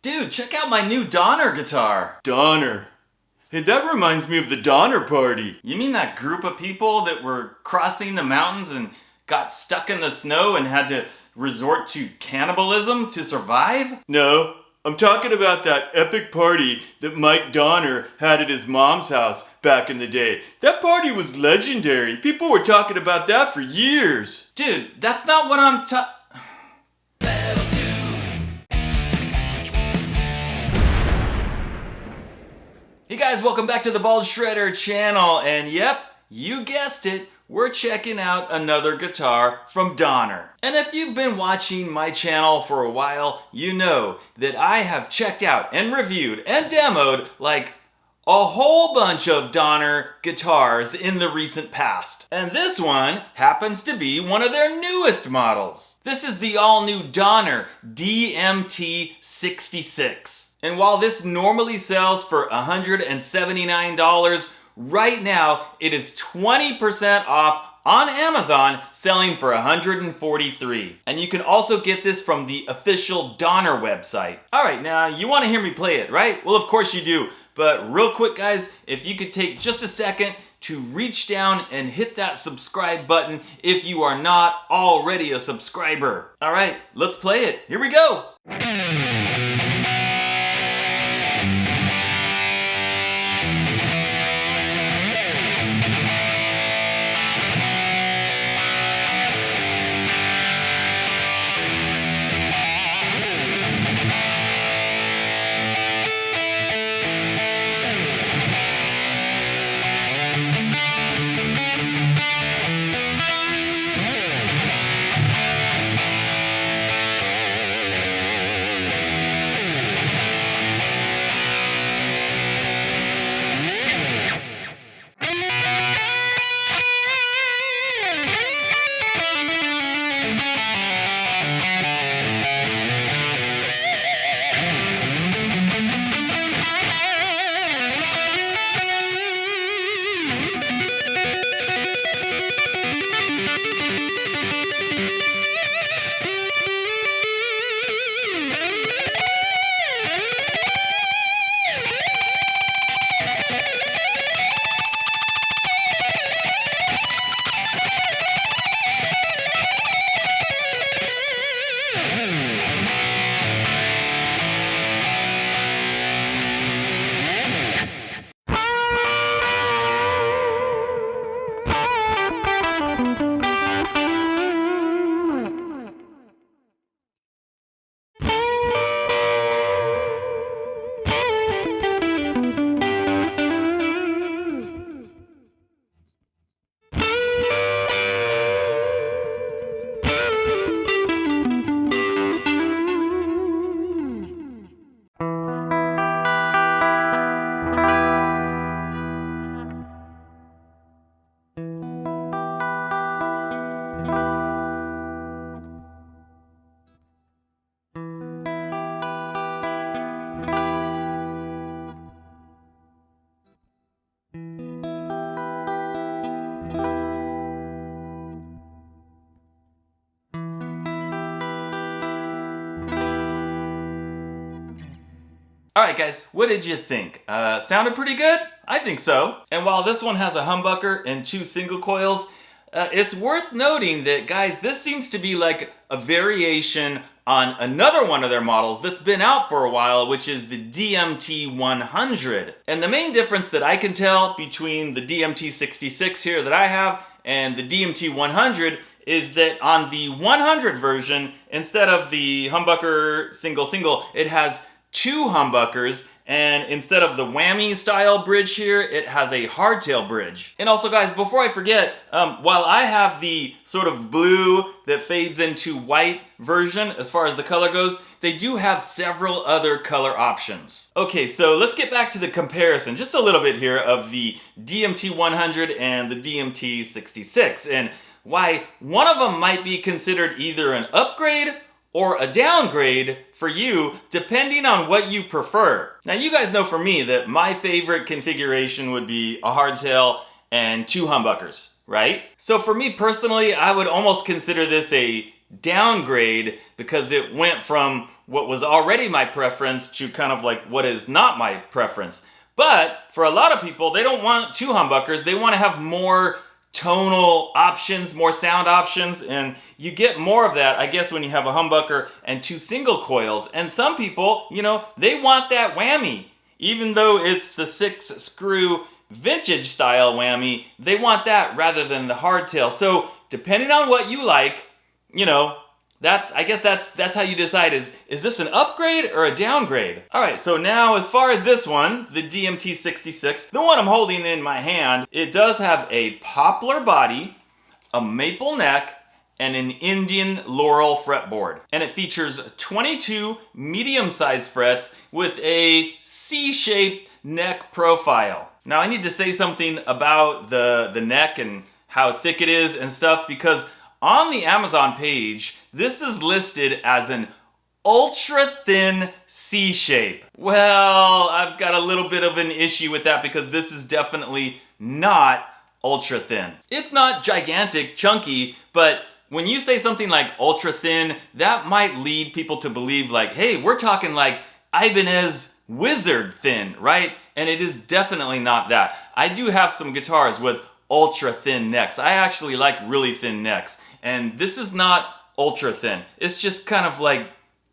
Dude, check out my new Donner guitar. Donner. Hey, that reminds me of the Donner Party. You mean that group of people that were crossing the mountains and got stuck in the snow and had to resort to cannibalism to survive? No, I'm talking about that epic party that Mike Donner had at his mom's house back in the day. That party was legendary. People were talking about that for years. Dude, that's not what I'm Hey guys, welcome back to the Ball Shredder channel, and yep, you guessed it, we're checking out another guitar from Donner. And if you've been watching my channel for a while, you know that I have checked out and reviewed and demoed like a whole bunch of Donner guitars in the recent past. And this one happens to be one of their newest models. This is the all-new Donner DMT-66. And while this normally sells for $179, right now it is 20% off on Amazon, selling for $143. And you can also get this from the official Donner website. All right, now you want to hear me play it, right? Well, of course you do. But real quick, guys, if you could take just a second to reach down and hit that subscribe button if you are not already a subscriber. All right, let's play it. Here we go. All right, guys, what did you think? Sounded pretty good? I think so. And while this one has a humbucker and 2 single coils, it's worth noting that, guys, this seems to be like a variation on another one of their models that's been out for a while, which is the DMT-100. And the main difference that I can tell between the DMT-66 here that I have and the DMT-100 is that on the 100 version, instead of the humbucker single, it has 2 humbuckers, and instead of the whammy style bridge here, it has a hardtail bridge. And also, guys, before I forget, while I have the sort of blue that fades into white version as far as the color goes, they do have several other color options. Okay, so let's get back to the comparison just a little bit here of the DMT-100 and the DMT-66, and why one of them might be considered either an upgrade or a downgrade for you, depending on what you prefer. Now, you guys know for me that my favorite configuration would be a hardtail and 2 humbuckers, right? So for me personally, I would almost consider this a downgrade because it went from what was already my preference to kind of like what is not my preference. But for a lot of people, they don't want two humbuckers. They want to have more tonal options, more sound options, and you get more of that, I guess, when you have a humbucker and two single coils. And some people, you know, they want that whammy. Even though it's the 6-screw vintage style whammy, they want that rather than the hardtail. So depending on what you like, you know, I guess that's how you decide, is this an upgrade or a downgrade? All right, so now as far as this one, the DMT-66, the one I'm holding in my hand, it does have a poplar body, a maple neck, and an Indian laurel fretboard. And it features 22 medium-sized frets with a C-shaped neck profile. Now I need to say something about the neck and how thick it is and stuff, because on the Amazon page, this is listed as an ultra thin C shape. Well, I've got a little bit of an issue with that because this is definitely not ultra thin. It's not gigantic, chunky, but when you say something like ultra thin, that might lead people to believe like, hey, we're talking like Ibanez Wizard thin, right? And it is definitely not that. I do have some guitars with ultra thin necks. I actually like really thin necks. And this is not ultra thin. It's just kind of like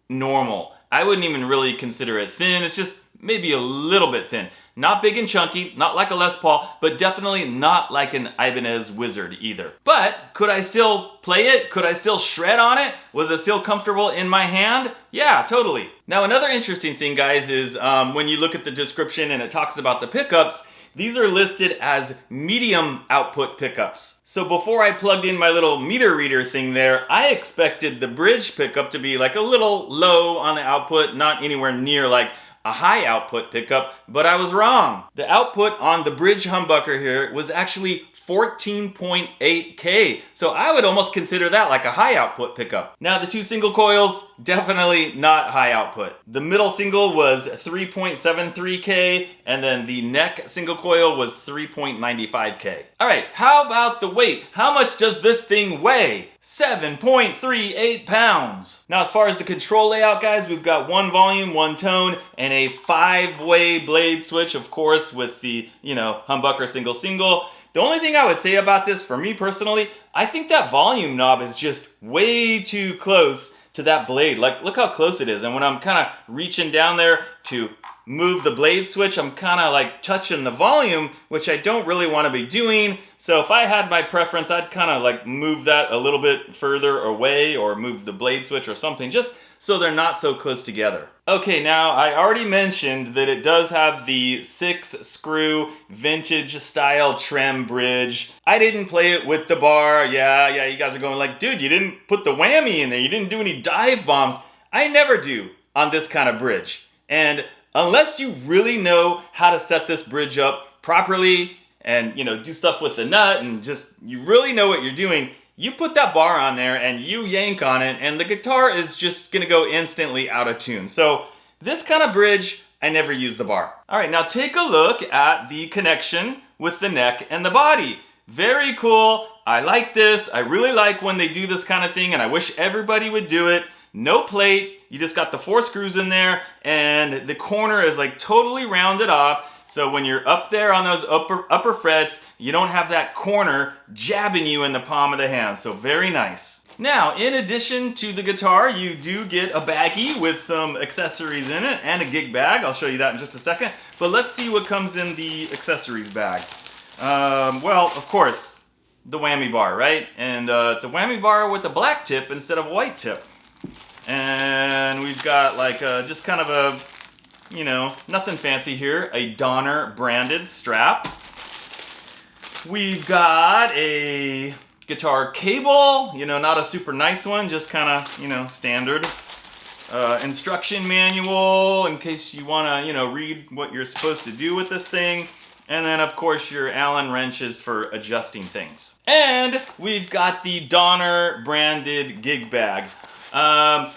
normal. I wouldn't even really consider it thin. It's just maybe a little bit thin. Not big and chunky, not like a Les Paul, but definitely not like an Ibanez Wizard either. But could I still play it? Could I still shred on it? Was it still comfortable in my hand? Yeah, totally. Now another interesting thing, guys, is when you look at the description and it talks about the pickups, these are listed as medium output pickups. So before I plugged in my little meter reader thing there, I expected the bridge pickup to be like a little low on the output, not anywhere near like a high output pickup, but I was wrong. The output on the bridge humbucker here was actually 14.8K. So I would almost consider that like a high output pickup. Now the two single coils, definitely not high output. The middle single was 3.73K and then the neck single coil was 3.95K. All right, how about the weight? How much does this thing weigh? 7.38 pounds. Now as far as the control layout, guys, we've got one volume, one tone, and a 5-way blade switch, of course, with the, you know, humbucker single. The only thing I would say about this, for me personally, I think that volume knob is just way too close to that blade. Like, look how close it is. And when I'm kind of reaching down there to move the blade switch, I'm kind of like touching the volume, which I don't really want to be doing. So if I had my preference, I'd kind of like move that a little bit further away or move the blade switch or something, just so they're not so close together. Okay, now I already mentioned that it does have the 6-screw vintage style trem bridge. I didn't play it with the bar. Yeah, you guys are going like, dude, you didn't put the whammy in there. You didn't do any dive bombs. I never do on this kind of bridge. And unless you really know how to set this bridge up properly and, you know, do stuff with the nut and just, you really know what you're doing, you put that bar on there and you yank on it and the guitar is just gonna go instantly out of tune. So this kind of bridge, I never use the bar. All right, now take a look at the connection with the neck and the body. Very cool. I like this. I really like when they do this kind of thing and I wish everybody would do it. No plate. You just got the 4 screws in there and the corner is like totally rounded off. So when you're up there on those upper frets, you don't have that corner jabbing you in the palm of the hand. So very nice. Now, in addition to the guitar, you do get a baggie with some accessories in it and a gig bag. I'll show you that in just a second. But let's see what comes in the accessories bag. Well, of course, the whammy bar, right? And it's a whammy bar with a black tip instead of a white tip. And we've got like just kind of a, you know, nothing fancy here, a Donner branded strap. We've got a guitar cable, you know, not a super nice one, just kind of, you know, standard. Instruction manual in case you want to, you know, read what you're supposed to do with this thing. And then, of course, your Allen wrenches for adjusting things. And we've got the Donner branded gig bag.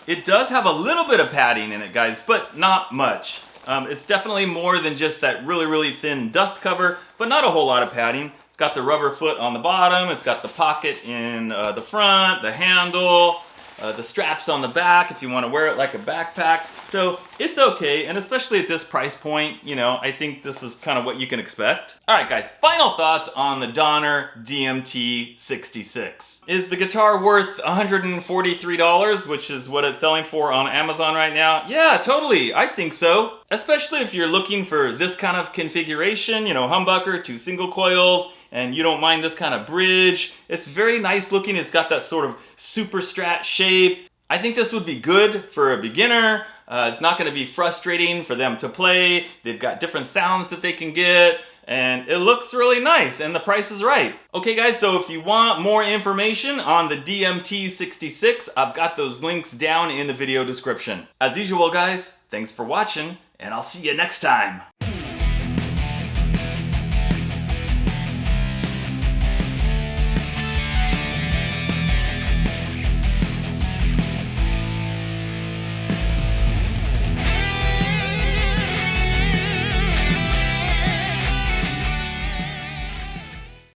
It does have a little bit of padding in it, guys, but not much. It's definitely more than just that really, really thin dust cover, but not a whole lot of padding. It's got the rubber foot on the bottom. It's got the pocket in the front, the handle. the straps on the back if you want to wear it like a backpack. So it's okay, and especially at this price point, you know, I think this is kind of what you can expect. All right, guys, final thoughts on the Donner DMT-66. Is the guitar worth $143, which is what it's selling for on Amazon right now? Yeah, totally, I think so. Especially if you're looking for this kind of configuration, you know, humbucker, 2 single coils, and you don't mind this kind of bridge. It's very nice looking. It's got that sort of super strat shape. I think this would be good for a beginner. It's not going to be frustrating for them to play. They've got different sounds that they can get, and it looks really nice, and the price is right. Okay guys, so if you want more information on the DMT-66, I've got those links down in the video description. As usual guys, thanks for watching, and I'll see you next time.